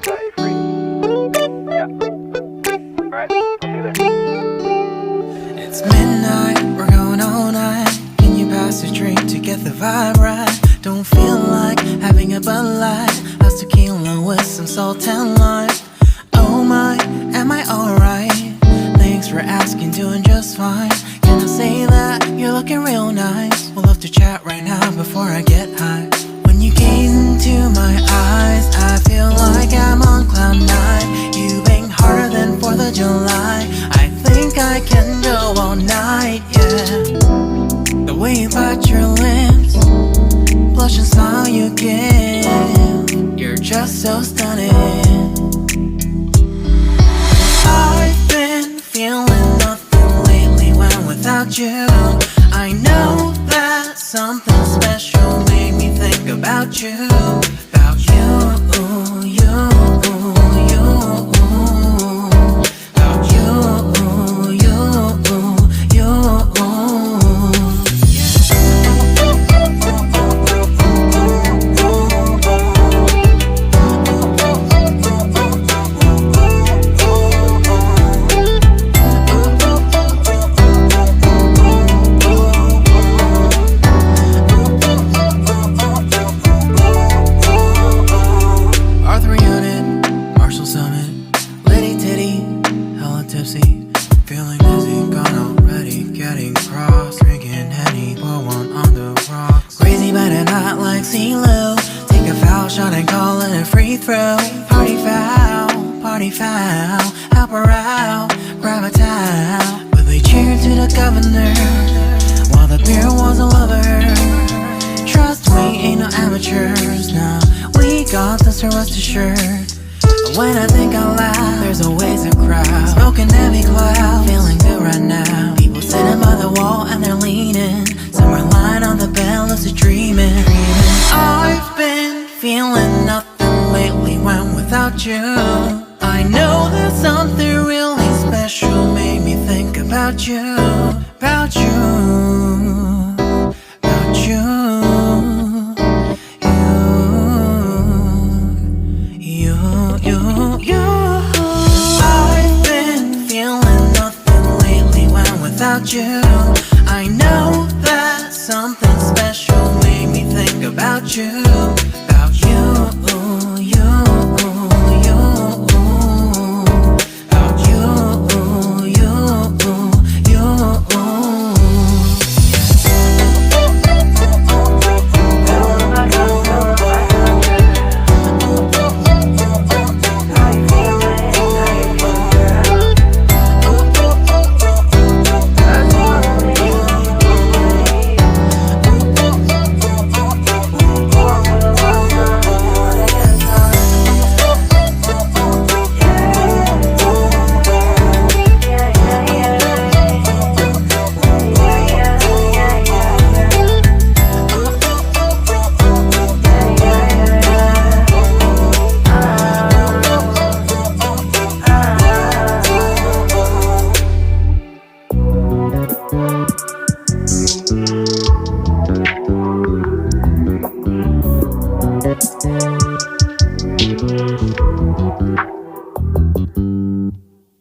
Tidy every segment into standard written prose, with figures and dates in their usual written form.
set you free. Yeah. Alright, I'll see you there. It's midnight, we're going all night. Can you pass a drink to get the vibe right? Don't feel like having a Bud Light. How's tequila with some salt and lime? Oh my, am I alright? Thanks for asking, doing just fine. Can I say that you're looking real nice? We'll love to chat right now before I get high. When you gaze into my eyes, I feel like I'm on cloud nine. You bang harder than 4th of July. I think I can go all night, yeah. The way you bite your lips, blush and smile you give, you're just so stunning. I've been feeling nothing lately when without you. I know that something special made me think about you. About you, you, you. About you, you, feeling dizzy, gone already, getting cross, drinking Henny, pour one on the rocks. Crazy but not like CeeLo. Take a foul shot and call it a free throw. Party foul, help her out, grab a towel. But they cheered to the governor, while the beer was a lover. Trust me, ain't no amateurs, now we got this, so rest assured. When I think out loud, there's always a crowd, smoking heavy cloud, feeling good right now. People sitting by the wall and they're leaning, some are lying on the bed, lucid dreaming. I've been feeling nothing lately when without you. I know that something really special made me think about you. About you, about you. I've been feeling nothing lately when without you. I know that something special made me think about you. About you, you, you. About you, you, you.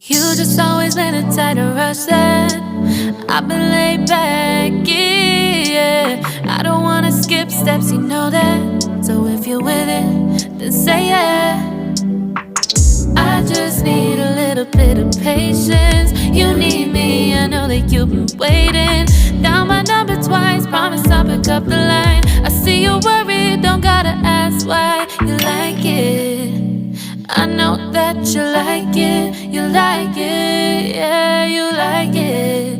You just always been a tighter rush that I've been laid back, yeah. I don't wanna skip steps, you know that. So if you're with it, then say yeah. I just need a little bit of patience. You need me, I know that you've been waiting. Down my number twice, promise I'll pick up the line. I see you worried, don't gotta ask why. You like it, I know that you like it. You like it, yeah, you like it.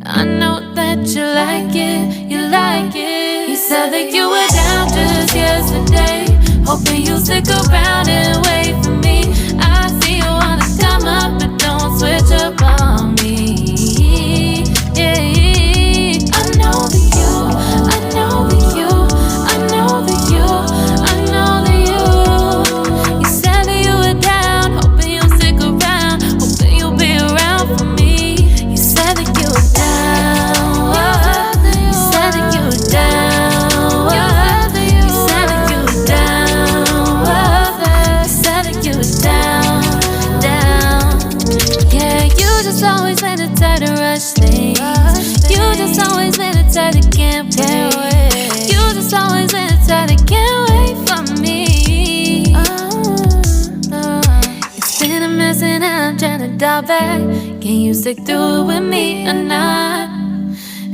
I know that you like it, you like it. You said that you were down just yesterday, hoping you'll stick around and wait for me. I see you wanna come up, but don't switch up on me. Yeah, I know that you, I know that you, I know that you, I know that you. You said that you were down, hoping you'll stick around, hoping you'll be around for me. You said that you were down, you said that you were down, you said that you were down, you said always been the type to rush things. You just always been the type that can't wait. You just always been the type that can't wait for me. It's been a mess and I'm trying to dial back. Can you stick through it with me or not?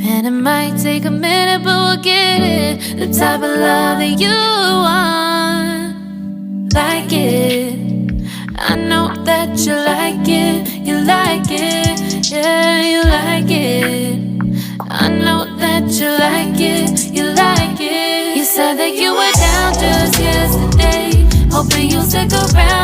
And it might take a minute, but we'll get it. The type of love that you want. Like it. I know that you like it. You like it. Yeah, you like it. I know that you like it. You like it. You said that you were down just yesterday, hoping you'll stick around.